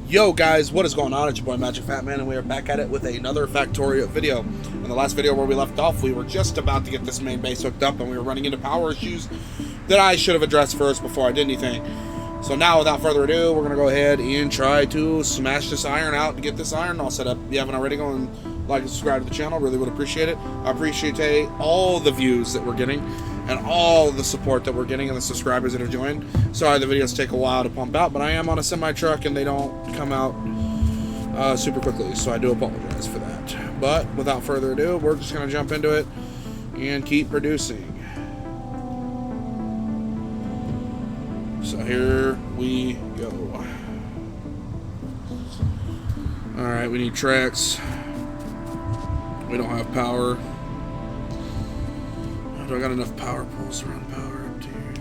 Yo guys, what is going on? It's your boy Magic Fat Man, and we are back at it with another Factorio video. In the last video where we left off, we were just about to get this main base hooked up, and we were running into power issues that I should have addressed first before I did anything. So now, without further ado, we're going to go ahead and try to smash this iron out and get this iron all set up. If you haven't already, go and like and subscribe to the channel. Really would appreciate it. I appreciate all the views that we're getting and all the support that we're getting and the subscribers that have joined. Sorry the videos take a while to pump out, but I am on a semi-truck and they don't come out super quickly, so I do apologize for that. But without further ado, we're just going to jump into it and keep producing. So here we go. Alright, we need tracks. We don't have power. Do I got enough power poles to run power up to here?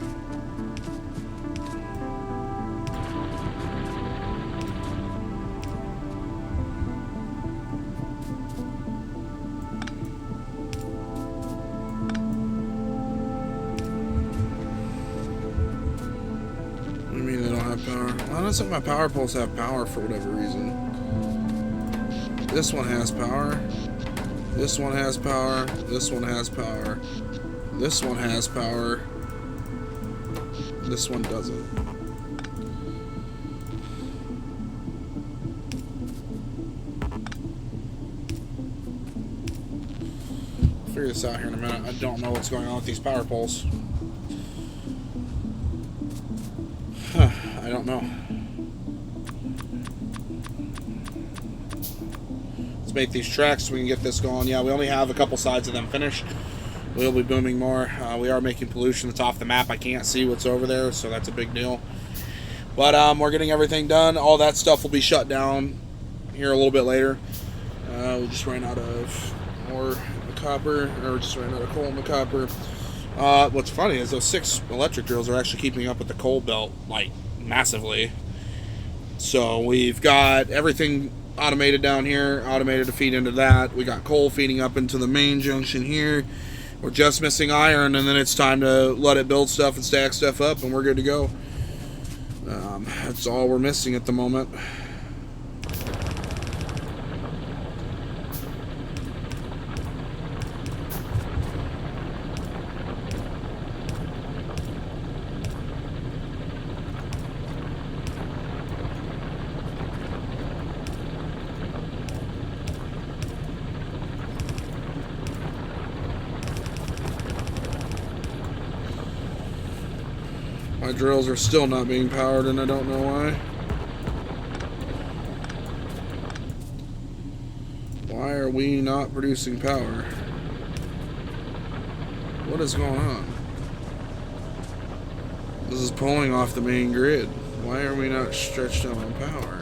What do you mean they don't have power? Well, I don't think my power poles have power for whatever reason. This one has power. This one has power. This one has power. This one has power. This one doesn't. I'll figure this out here in a minute. I don't know what's going on with these power poles. I don't know. Let's make these tracks so we can get this going. Yeah, we only have a couple sides of them finished. We'll be booming more. We are making pollution that's off the map. I can't see what's over there, so that's a big deal. But we're getting everything done. All that stuff will be shut down here a little bit later. We just ran out of more copper, or just ran out of coal in the copper. What's funny is those 6 electric drills are actually keeping up with the coal belt, like, massively. So we've got everything automated down here, automated to feed into that. We got coal feeding up into the main junction here. We're just missing iron, and then it's time to let it build stuff and stack stuff up, and we're good to go. That's all we're missing at the moment. My drills are still not being powered, and I don't know why. Why are we not producing power? What is going on? This is pulling off the main grid. Why are we not stretched out on power?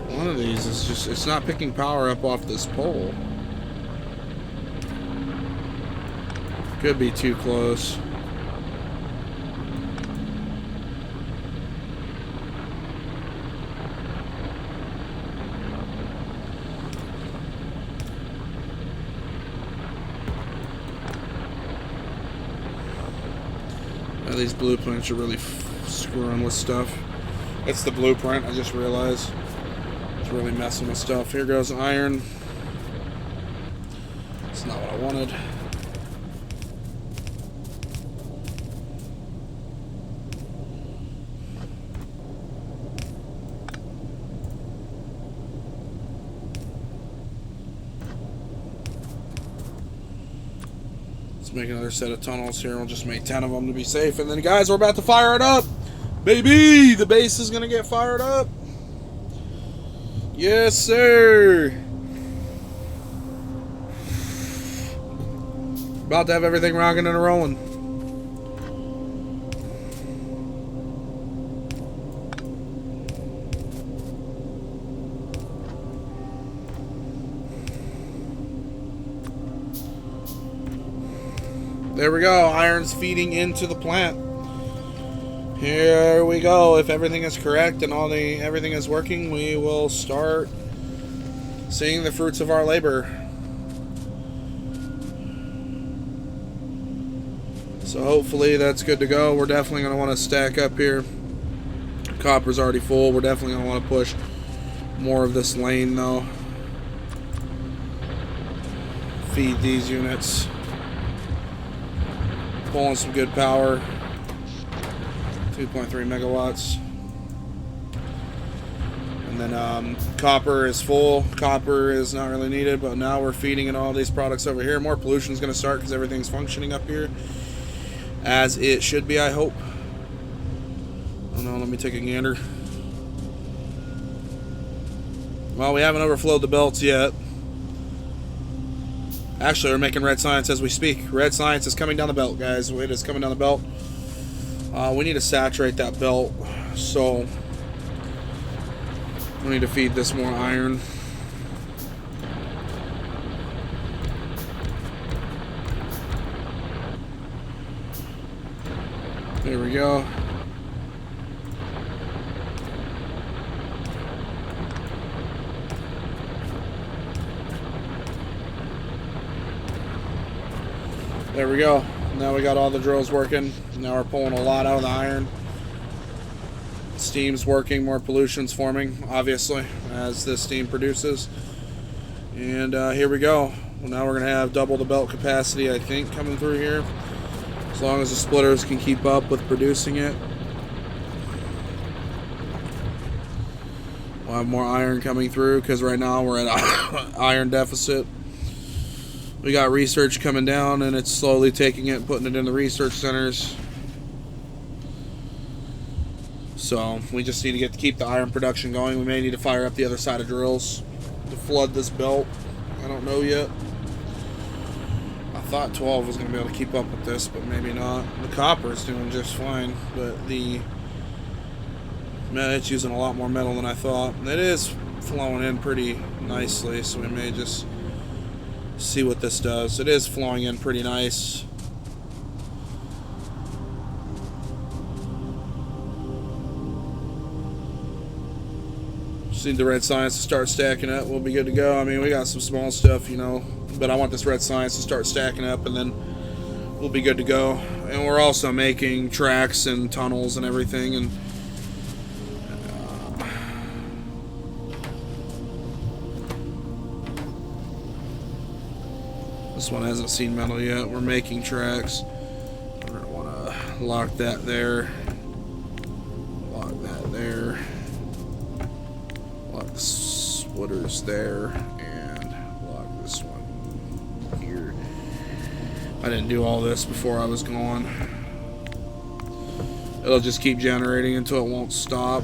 One of these is just, it's not picking power up off this pole. Could be too close. Now these blueprints are really screwing with stuff. It's the blueprint, I just realized. Really messing with stuff. Here goes iron. It's not what I wanted. Let's make another set of tunnels here. We'll just make 10 of them to be safe. And then, guys, we're about to fire it up. Baby, the base is going to get fired up. Yes, sir. About to have everything rocking and rolling. There we go. Iron's feeding into the plant. Here we go. If everything is correct and everything is working, we will start seeing the fruits of our labor. So hopefully that's good to go. We're definitely going to want to stack up here. Copper's already full. We're definitely going to want to push more of this lane though. Feed these units. Pulling some good power. 2.3 megawatts. And then copper is full. Copper is not really needed, but now we're feeding in all these products over here. More pollution is going to start because everything's functioning up here as it should be, I hope. Oh no, let me take a gander. Well, we haven't overflowed the belts yet. Actually, we're making red science as we speak. Red science is coming down the belt, guys. It is coming down the belt. We need to saturate that belt, so we need to feed this more iron. There we go. There we go. Now we got all the drills working. Now we're pulling a lot out of the iron. Steam's working, more pollution's forming, obviously, as this steam produces. And here we go. Well, now we're going to have double the belt capacity, I think, coming through here. As long as the splitters can keep up with producing it. We'll have more iron coming through, because right now we're at iron deficit. We got research coming down, and it's slowly taking it and putting it in the research centers. So we just need to keep the iron production going. We may need to fire up the other side of drills to flood this belt. I don't know yet. I thought 12 was going to be able to keep up with this, but maybe not. The copper is doing just fine, but it's using a lot more metal than I thought. It is flowing in pretty nicely, so we may just see what this does. It is flowing in pretty nice. Just need the red science to start stacking up. We'll be good to go. I mean, we got some small stuff, you know, but I want this red science to start stacking up, and then we'll be good to go. And we're also making tracks and tunnels and everything, and this one hasn't seen metal yet. We're making tracks. We're gonna want to lock that there, lock that there, lock the splitters there, and lock this one here. I didn't do all this before I was gone. It'll just keep generating until it won't stop.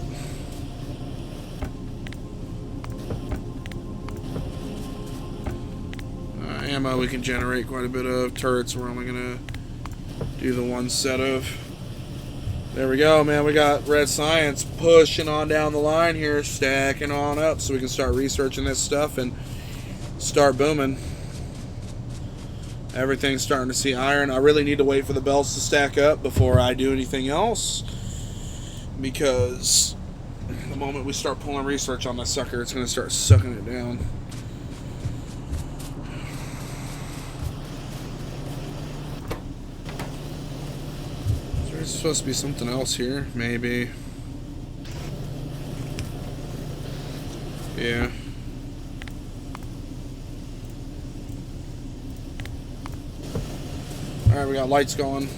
Ammo we can generate quite a bit of. Turrets we're only gonna do the one set of. There we go, man. We got red science pushing on down the line here, stacking on up so we can start researching this stuff and start booming. Everything's starting to see iron. I really need to wait for the belts to stack up before I do anything else, because the moment we start pulling research on this sucker, it's going to start sucking it down. There's supposed to be something else here, maybe. Yeah. Alright, we got lights going.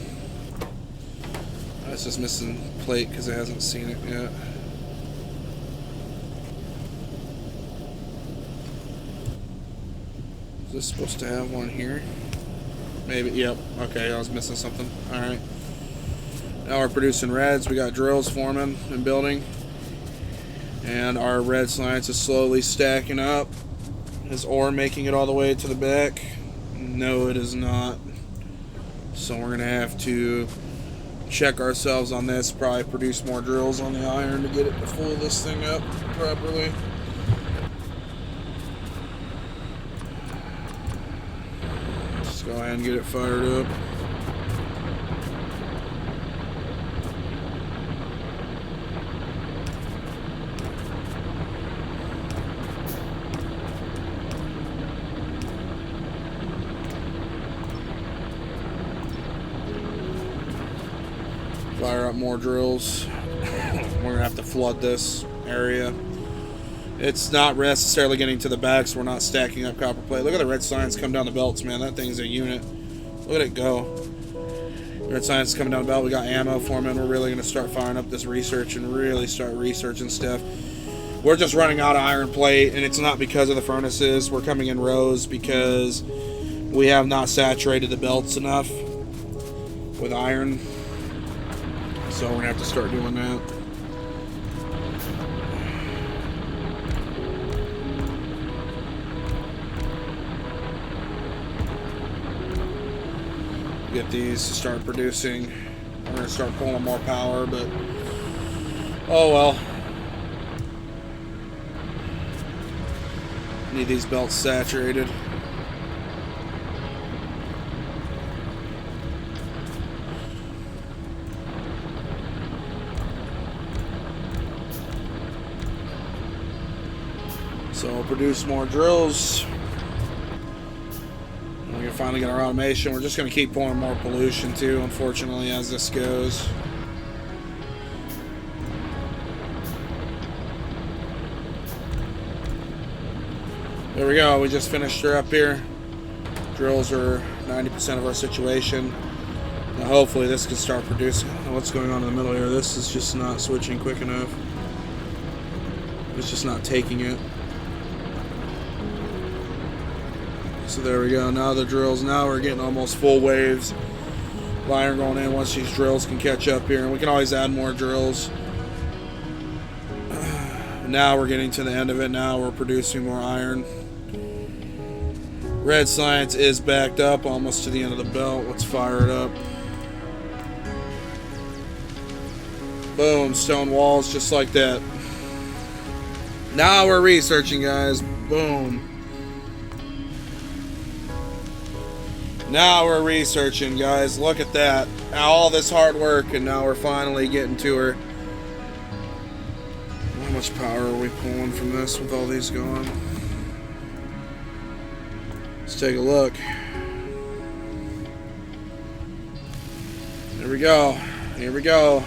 That's just missing plate because it hasn't seen it yet. Is this supposed to have one here? Maybe, yep. Okay, I was missing something. Alright. Now we're producing reds. We got drills forming and building. And our red science is slowly stacking up. Is ore making it all the way to the back? No, it is not. So we're going to have to check ourselves on this. Probably produce more drills on the iron to get it to fill this thing up properly. Just go ahead and get it fired up. Fire up more drills. We're gonna have to flood this area. It's not necessarily getting to the back, so we're not stacking up copper plate. Look at the red science come down the belts, man. That thing's a unit. Look at it go. Red science coming down the belt. We got ammo for them, and we're really gonna start firing up this research and really start researching stuff. We're just running out of iron plate, and it's not because of the furnaces. We're coming in rows because we have not saturated the belts enough with iron. So we're gonna have to start doing that. Get these to start producing. We're gonna start pulling more power, but oh well. Need these belts saturated. So we'll produce more drills. We're going to finally get our automation. We're just going to keep pouring more pollution too, unfortunately, as this goes. There we go. We just finished her up here. Drills are 90% of our situation. Now hopefully this can start producing. I don't know what's going on in the middle here. This is just not switching quick enough. It's just not taking it. So there we go. Now the drills. Now we're getting almost full waves of iron going in once these drills can catch up here. And we can always add more drills. Now we're getting to the end of it. Now we're producing more iron. Red science is backed up almost to the end of the belt. Let's fire it up. Boom. Stone walls just like that. Now we're researching, guys. Boom. Now we're researching, guys. Look at that. All this hard work, and now we're finally getting to her. How much power are we pulling from this with all these going? Let's take a look. There we go. Here we go.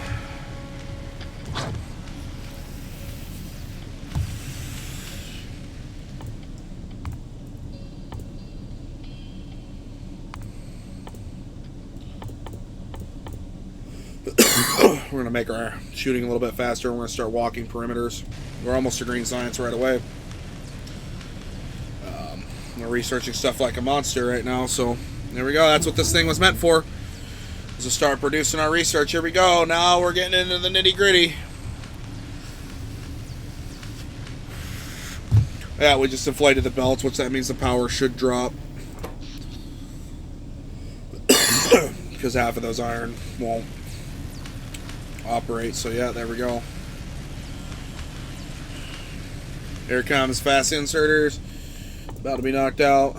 We're going to make our shooting a little bit faster. We're going to start walking perimeters. We're almost to green science right away. We're researching stuff like a monster right now. So there we go. That's what this thing was meant for. Is to start producing our research. Here we go. Now we're getting into the nitty gritty. Yeah, we just inflated the belts, which that means the power should drop. Because half of those iron won't operate. So yeah, there we go. Here comes fast inserters. About to be knocked out.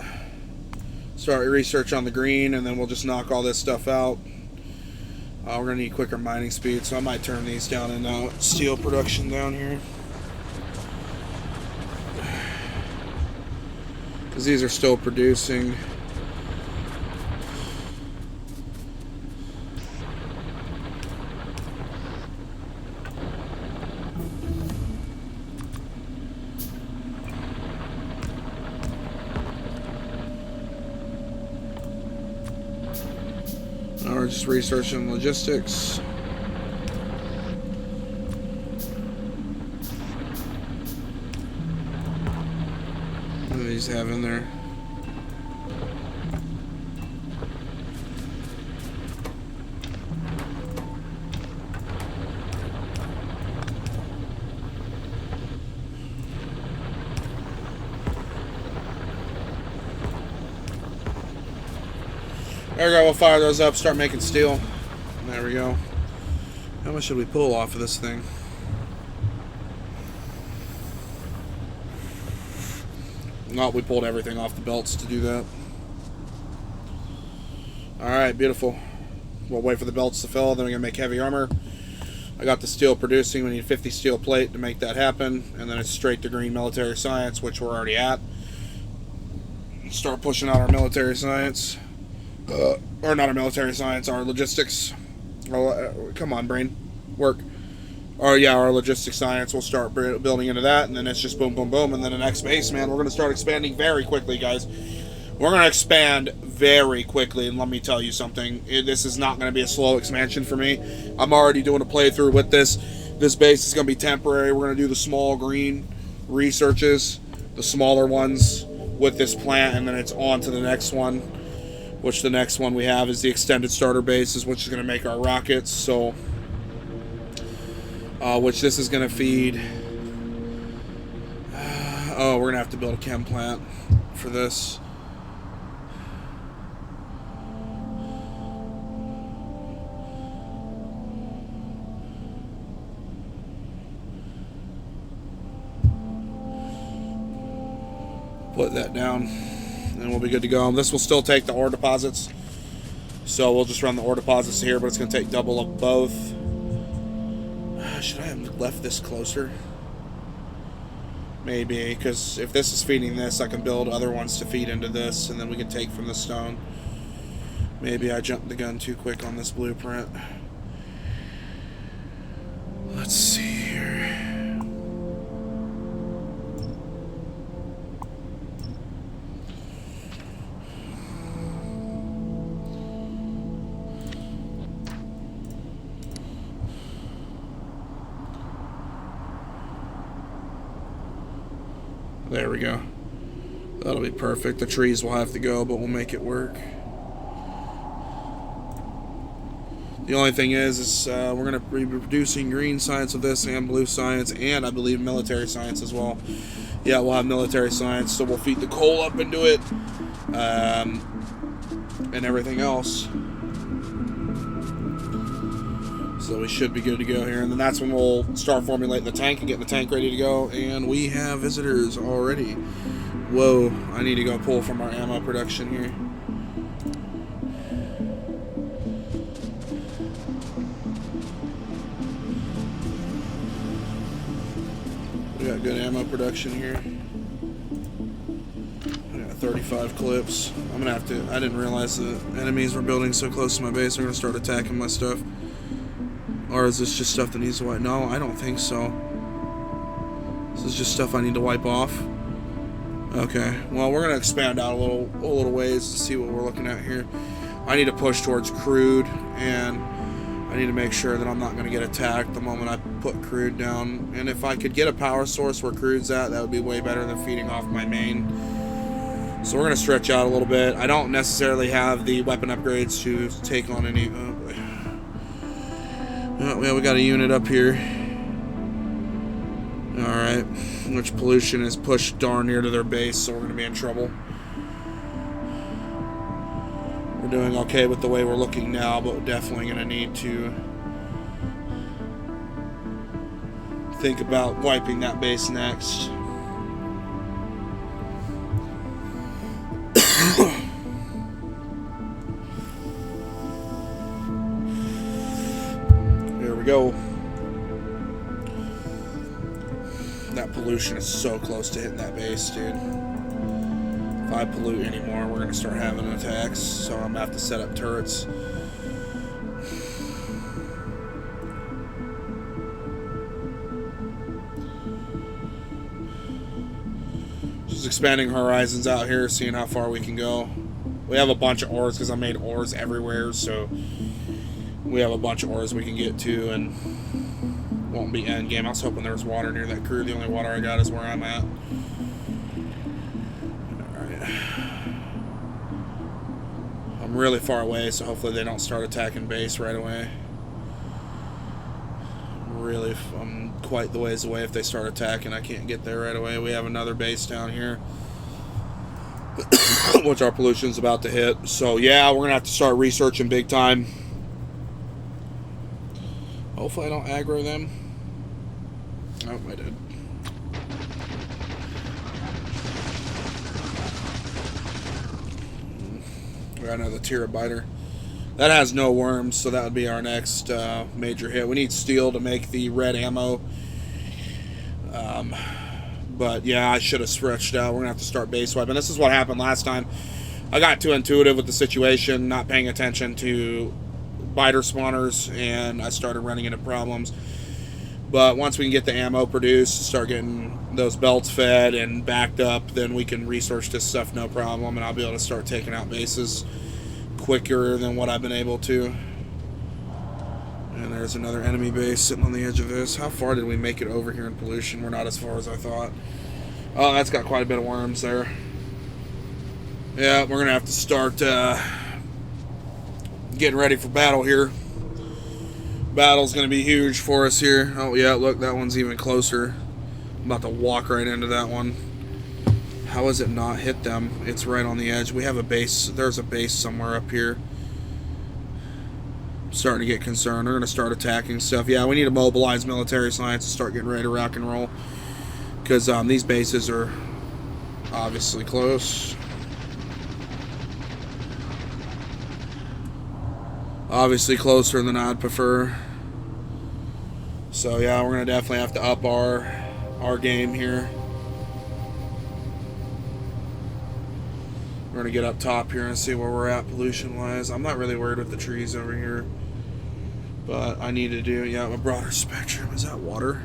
Start research on the green, and then we'll just knock all this stuff out. We're gonna need quicker mining speed, so I might turn these down in steel production down here, because these are still producing. Now we're just researching logistics. What do these have in there? There we go, we'll fire those up, start making steel. There we go. How much should we pull off of this thing? No, we pulled everything off the belts to do that. Alright, beautiful. We'll wait for the belts to fill, then we're going to make heavy armor. I got the steel producing. We need 50 steel plate to make that happen. And then it's straight to green military science, which we're already at. Start pushing out our military science. Or not our military science, our logistics. Oh, come on, brain. Work. Or, yeah, our logistics science will start building into that, and then it's just boom, boom, boom. And then the next base, man, we're going to start expanding very quickly, guys. We're going to expand very quickly, and let me tell you something. This is not going to be a slow expansion for me. I'm already doing a playthrough with this. This base is going to be temporary. We're going to do the small green researches, the smaller ones with this plant, and then it's on to the next one, which the next one we have is the extended starter bases, which is going to make our rockets. So, which this is going to feed. Oh, we're going to have to build a chem plant for this. Put that down, and we'll be good to go. This will still take the ore deposits, so we'll just run the ore deposits here, but it's going to take double of both. Should I have left this closer? Maybe, because if this is feeding this, I can build other ones to feed into this, and then we can take from the stone. Maybe I jumped the gun too quick on this blueprint. Let's see here. There we go. That'll be perfect. The trees will have to go, but we'll make it work. The only thing is we're going to be producing green science with this and blue science, and I believe military science as well. Yeah, we'll have military science, so we'll feed the coal up into it, and everything else. So we should be good to go here, and then that's when we'll start formulating the tank and getting the tank ready to go. And we have visitors already. Whoa, I need to go pull from our ammo production here. We got good ammo production here. I got 35 clips. I'm gonna have to. I didn't realize the enemies were building so close to my base. They're gonna start attacking my stuff. Or is this just stuff that needs to wipe? No, I don't think so. This is just stuff I need to wipe off. Okay, well, we're going to expand out a little ways to see what we're looking at here. I need to push towards crude, and I need to make sure that I'm not going to get attacked the moment I put crude down. And if I could get a power source where crude's at, that would be way better than feeding off my main. So we're going to stretch out a little bit. I don't necessarily have the weapon upgrades to take on any... yeah, we got a unit up here. Alright. Which pollution is pushed darn near to their base, so we're going to be in trouble. We're doing okay with the way we're looking now, but we're definitely going to need to think about wiping that base next. There we go. That pollution is so close to hitting that base, dude. If I pollute anymore, we're going to start having attacks, so I'm going to have to set up turrets. Just expanding horizons out here, seeing how far we can go. We have a bunch of ores because I made ores everywhere, so we have a bunch of ores we can get to, and won't be end game. I was hoping there was water near that crew. The only water I got is where I'm at. Alright. I'm really far away, so hopefully they don't start attacking base right away. I'm quite the ways away. If they start attacking, I can't get there right away. We have another base down here, which our pollution's about to hit. So yeah, we're gonna have to start researching big time. Hopefully I don't aggro them. Oh, I did. We got another Terabiter. That has no worms, so that would be our next major hit. We need steel to make the red ammo. But yeah, I should have stretched out. We're going to have to start base wiping. This is what happened last time. I got too intuitive with the situation, not paying attention to biter spawners, and I started running into problems. But once we can get the ammo produced, start getting those belts fed and backed up, then we can research this stuff no problem, and I'll be able to start taking out bases quicker than what I've been able to. And there's another enemy base sitting on the edge of this. How far did we make it over here in pollution? We're not as far as I thought. Oh, that's got quite a bit of worms there. Yeah, we're going to have to start getting ready for battle here. Battle's going to be huge for us here. Oh, yeah, look, that one's even closer. I'm about to walk right into that one. How has it not hit them? It's right on the edge. We have a base. There's a base somewhere up here. I'm starting to get concerned. We're going to start attacking stuff. Yeah, we need to mobilize military science and start getting ready to rock and roll. Because these bases are obviously close. Obviously closer than I'd prefer. So yeah, we're going to definitely have to up our game here. We're going to get up top here and see where we're at pollution-wise. I'm not really worried with the trees over here. But I need to do, yeah, a broader spectrum. Is that water?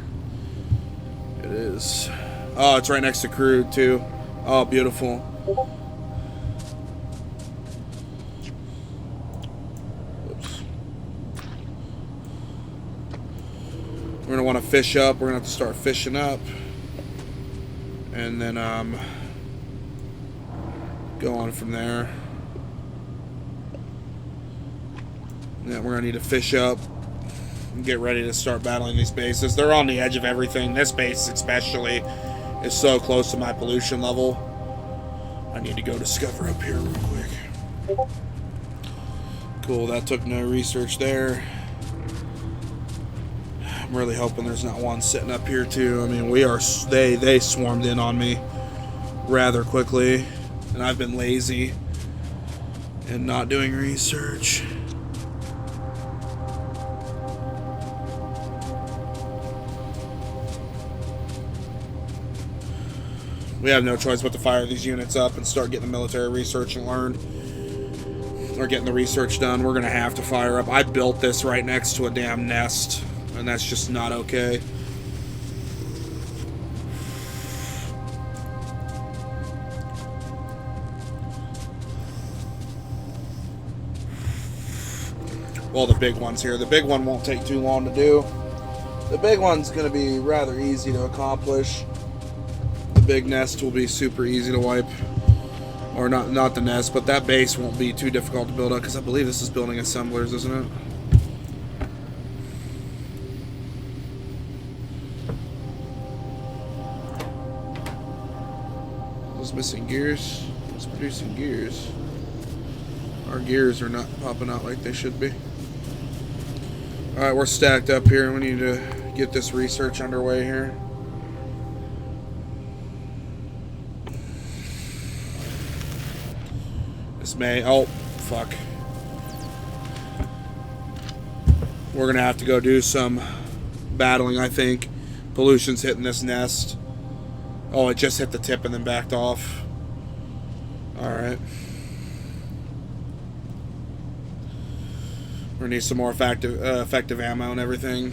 It is. Oh, it's right next to crude, too. Oh, beautiful. Whoops. We're going to want to fish up. We're going to have to start fishing up. And then, go on from there. Yeah, we're going to need to fish up and get ready to start battling these bases. They're on the edge of everything. This base especially is so close to my pollution level. I need to go discover up here real quick. Cool, that took no research there. I'm really hoping there's not one sitting up here too. I mean, they swarmed in on me rather quickly, and I've been lazy and not doing research. We have no choice but to fire these units up and start getting the military research and learn. Or getting the research done. We're going to have to fire up. I built this right next to a damn nest, and that's just not okay. Well, the big one's here. The big one won't take too long to do. The big one's going to be rather easy to accomplish. Big nest will be super easy to wipe, or not the nest, but that base won't be too difficult to build up, because I believe this is building assemblers, isn't it? Is missing gears? It's producing gears. Our gears are not popping out like they should be. Alright, we're stacked up here. We need to get this research underway here. Oh, fuck. We're gonna have to go do some battling, I think. Pollution's hitting this nest. Oh, it just hit the tip and then backed off. Alright. We're gonna need some more effective ammo and everything.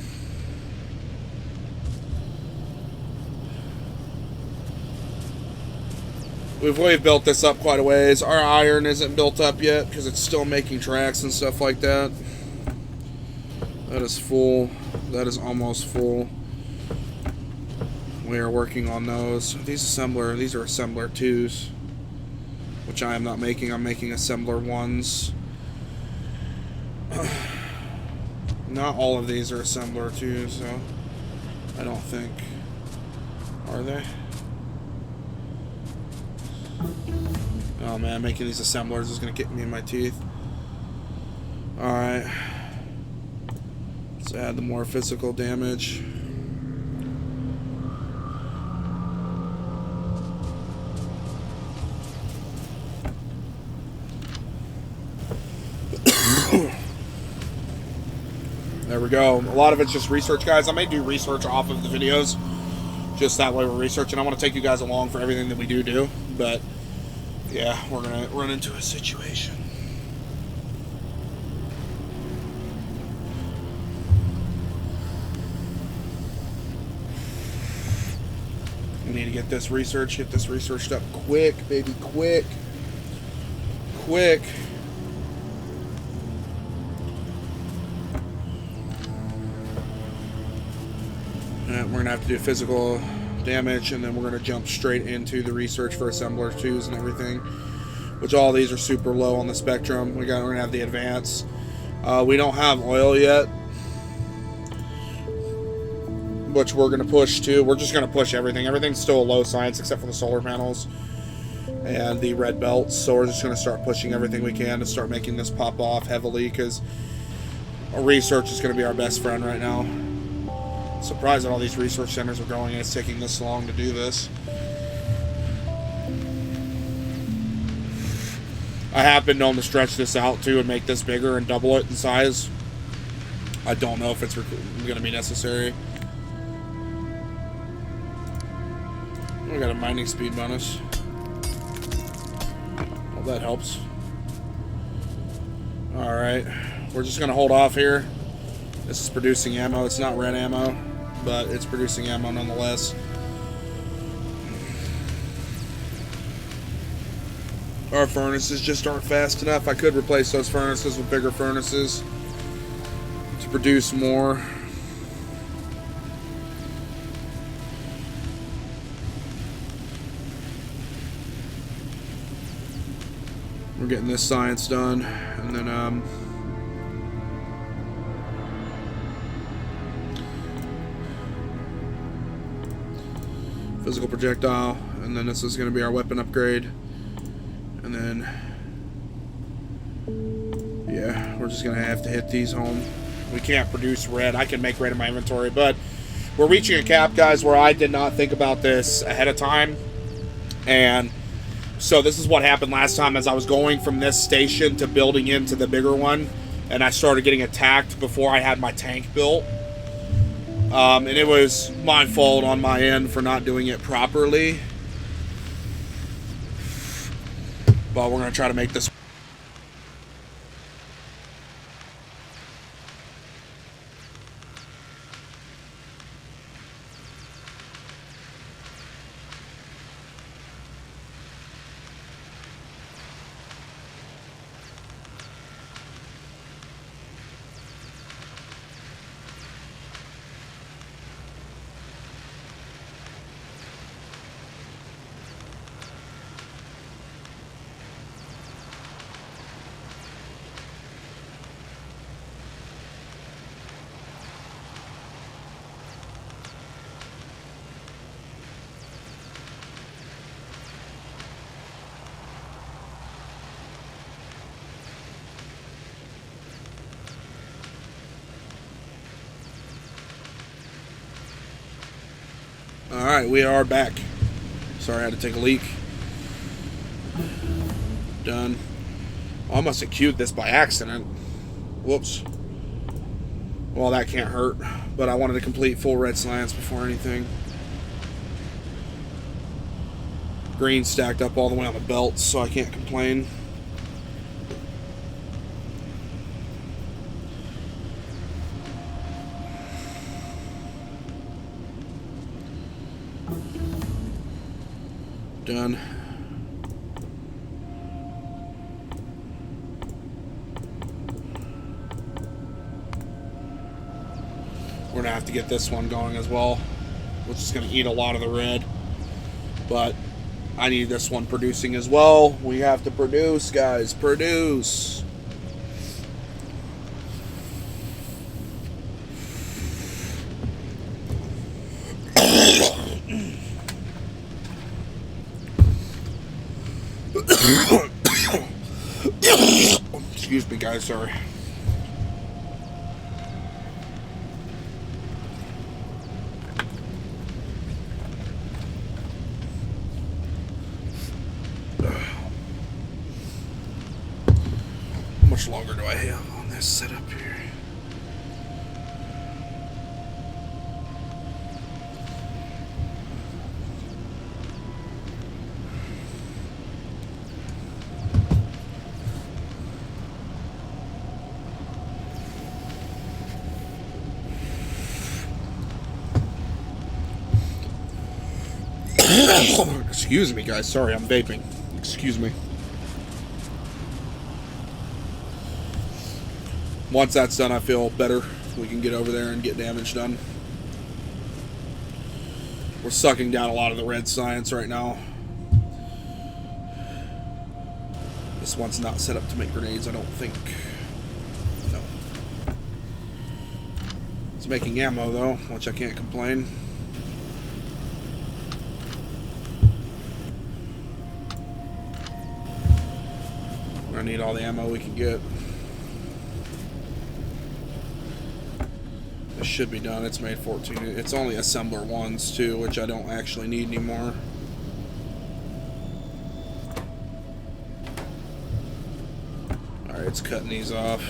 We've built this up quite a ways. Our iron isn't built up yet because it's still making tracks and stuff like that. That is full. That is almost full. We are working on those. These are assembler 2s, which I am not making. I'm making assembler 1s. Not all of these are assembler 2s, so I don't think. Are they? Oh man, making these assemblers is going to kick me in my teeth. Alright. Let's add the more physical damage. There we go. A lot of it's just research, guys. I may do research off of the videos. Just that way we're researching. I want to take you guys along for everything that we do. But yeah, we're gonna run into a situation. need to get this researched up quick, baby, quick. And we're gonna have to do physical damage, and then we're gonna jump straight into the research for assembler 2s and everything, which all these are super low on the spectrum. We're gonna have the advance. We don't have oil yet, which we're gonna push too. We're just gonna push everything. Everything's still a low science except for the solar panels and the red belts. So we're just gonna start pushing everything we can to start making this pop off heavily, because research is gonna be our best friend right now. Surprised that all these research centers are growing and it's taking this long to do this. I have been known to stretch this out too and make this bigger and double it in size. I don't know if it's going to be necessary. We got a mining speed bonus. Well, that helps. Alright, we're just going to hold off here. This is producing ammo. It's not red ammo, but it's producing ammo nonetheless. Our furnaces just aren't fast enough. I could replace those furnaces with bigger furnaces to produce more. We're getting this science done, and then physical projectile, and then this is going to be our weapon upgrade. And then, yeah, we're just going to have to hit these home. We can't produce red. I can make red in my inventory, but we're reaching a cap, guys, where I did not think about this ahead of time. And so this is what happened last time as I was going from this station to building into the bigger one. And I started getting attacked before I had my tank built. And it was my fault on my end for not doing it properly. But we're going to try to make this. Alright, we are back. Sorry, I had to take a leak. Done. Oh, I must have queued this by accident. Whoops. Well, that can't hurt. But I wanted to complete full red slants before anything. Green stacked up all the way on the belts, so I can't complain. Done. We're gonna have to get this one going as well, which is gonna eat a lot of the red, but I need this one producing as well. We have to produce, guys, produce. Excuse me, guys, sorry. How much longer do I have on this setup here? Excuse me, guys. Sorry, I'm vaping. Excuse me. Once that's done, I feel better. We can get over there and get damage done. We're sucking down a lot of the red science right now. This one's not set up to make grenades, I don't think. No. It's making ammo, though, which I can't complain. I need all the ammo we can get. This should be done. It's made 14. It's only assembler ones, too, which I don't actually need anymore. Alright, it's cutting these off.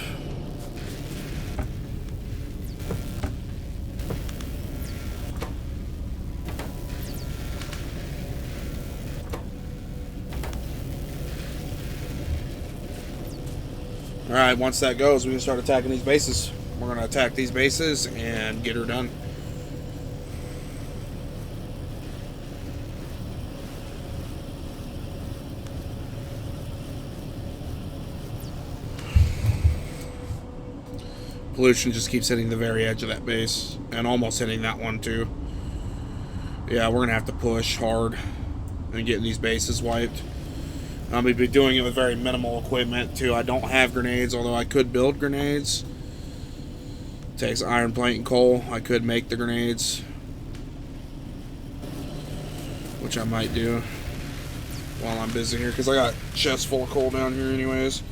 Alright, once that goes, we can start attacking these bases. We're going to attack these bases and get her done. Pollution just keeps hitting the very edge of that base, and almost hitting that one too. Yeah, we're going to have to push hard and get these bases wiped. I'm going to be doing it with very minimal equipment too. I don't have grenades, although I could build grenades. It takes iron plate and coal. I could make the grenades, which I might do while I'm busy here, because I got a chest full of coal down here anyways.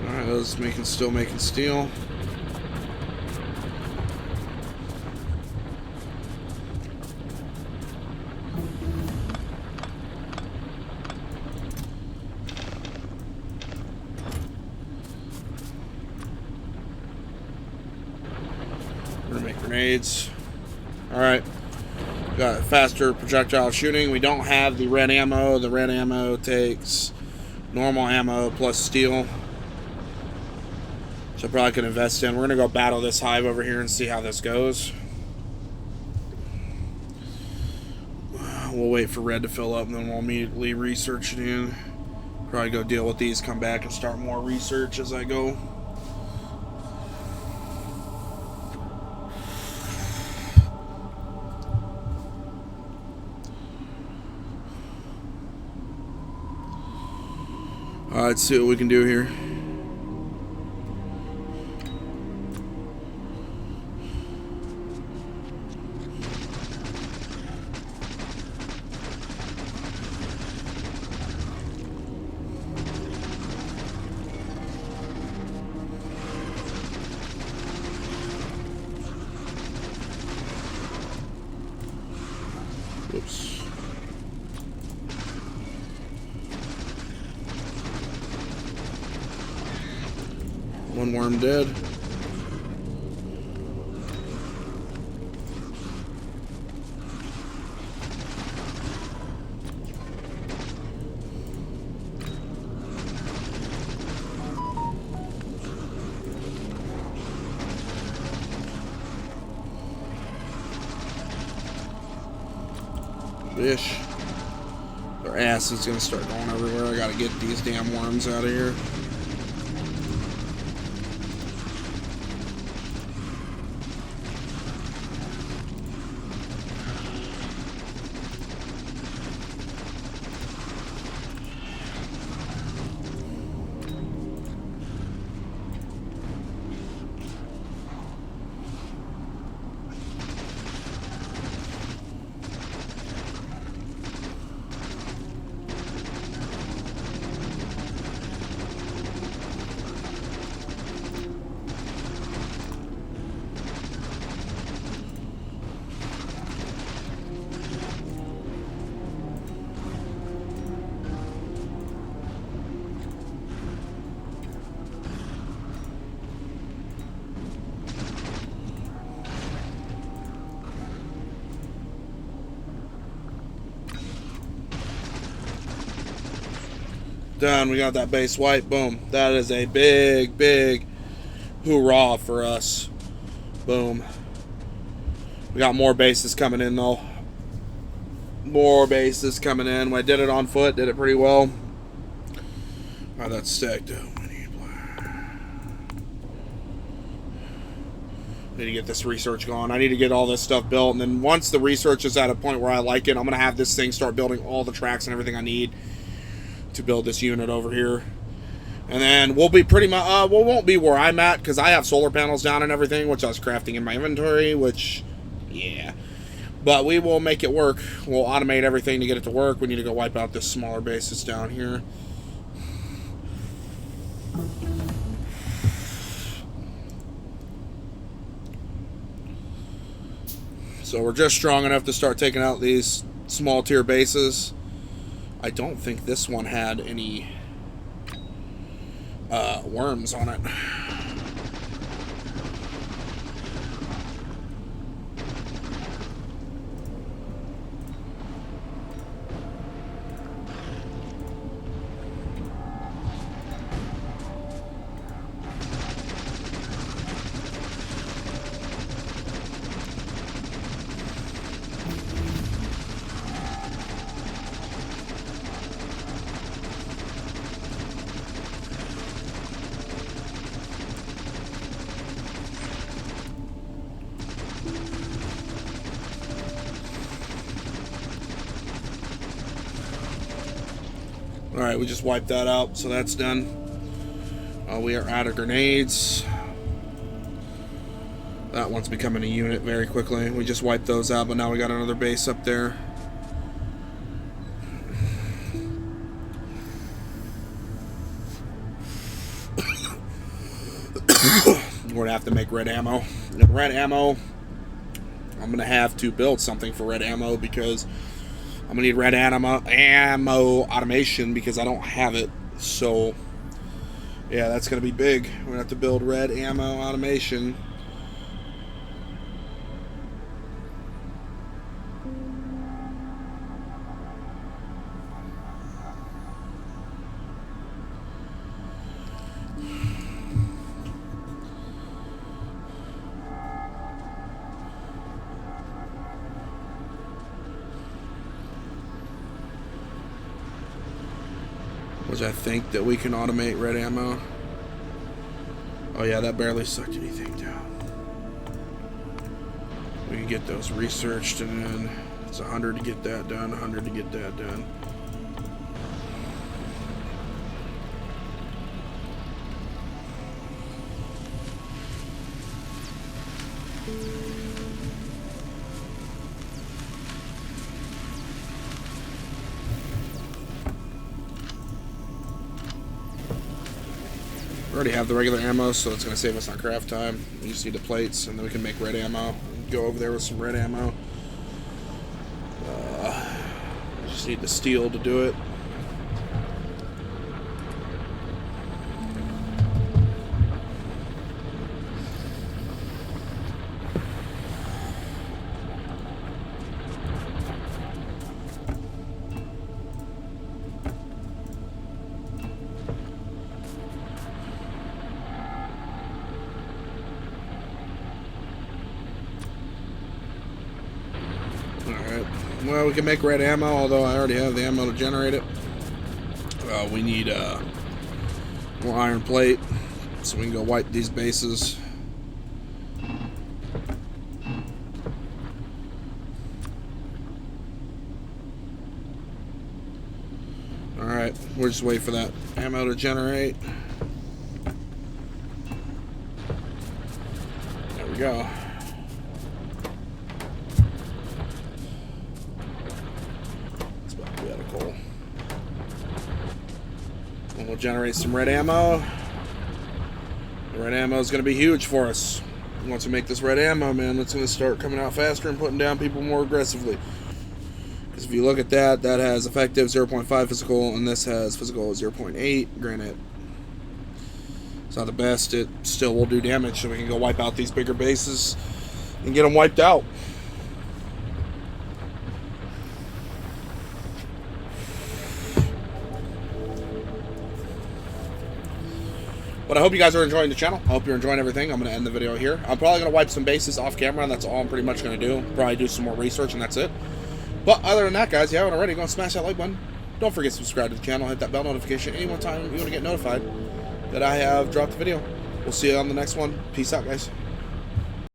Alright, those still making steel. We're gonna make grenades. Alright. Got faster projectile shooting. We don't have the red ammo. The red ammo takes normal ammo plus steel. So I probably could invest in. We're gonna go battle this hive over here and see how this goes. We'll wait for red to fill up and then we'll immediately research it in. Probably go deal with these, come back and start more research as I go. Alright, let's see what we can do here. Oops. One worm dead. Fish. Their acid's gonna start going everywhere. I gotta get these damn worms out of here. Done. We got that base wipe. Boom. That is a big, big hoorah for us. Boom. We got more bases coming in, though. More bases coming in. When I did it on foot, did it pretty well. Oh, that's stacked up. Need to get this research going. I need to get all this stuff built, and then once the research is at a point where I like it, I'm gonna have this thing start building all the tracks and everything I need to build this unit over here. And then we'll be pretty much we won't be where I'm at because I have solar panels down and everything, which I was crafting in my inventory, which yeah, but we will make it work. We'll automate everything to get it to work. We need to go wipe out this smaller bases down here. So we're just strong enough to start taking out these small tier bases. I don't think this one had any worms on it. Alright, we just wiped that out, so that's done. We are out of grenades. That one's becoming a unit very quickly. We just wiped those out, but now we got another base up there. We're going to have to make red ammo. Red ammo, I'm going to have to build something for red ammo because I'm going to need red ammo automation because I don't have it. So, yeah, that's going to be big. We're going to have to build red ammo automation. Which I think that we can automate red ammo. Oh yeah, that barely sucked anything down. We can get those researched, and then it's 100 to get that done, 100 to get that done. We already have the regular ammo, so it's going to save us on craft time. We just need the plates, and then we can make red ammo. Go over there with some red ammo. Just need the steel to do it. Alright, well, we can make red ammo, although I already have the ammo to generate it. We need more iron plate, so we can go wipe these bases. Alright, we're just waiting for that ammo to generate. There we go. And we'll generate some red ammo. The red ammo is going to be huge for us. Once we make this red ammo, man, it's going to start coming out faster and putting down people more aggressively. Because if you look at that, that has effective 0.5 physical, and this has physical 0.8. Granted, it's not the best. It still will do damage, so we can go wipe out these bigger bases and get them wiped out. But I hope you guys are enjoying the channel. I hope you're enjoying everything. I'm going to end the video here. I'm probably going to wipe some bases off camera, and that's all I'm pretty much going to do. Probably do some more research, and that's it. But other than that, guys, if you haven't already, go and smash that like button. Don't forget to subscribe to the channel. Hit that bell notification any one time you want to get notified that I have dropped a video. We'll see you on the next one. Peace out, guys.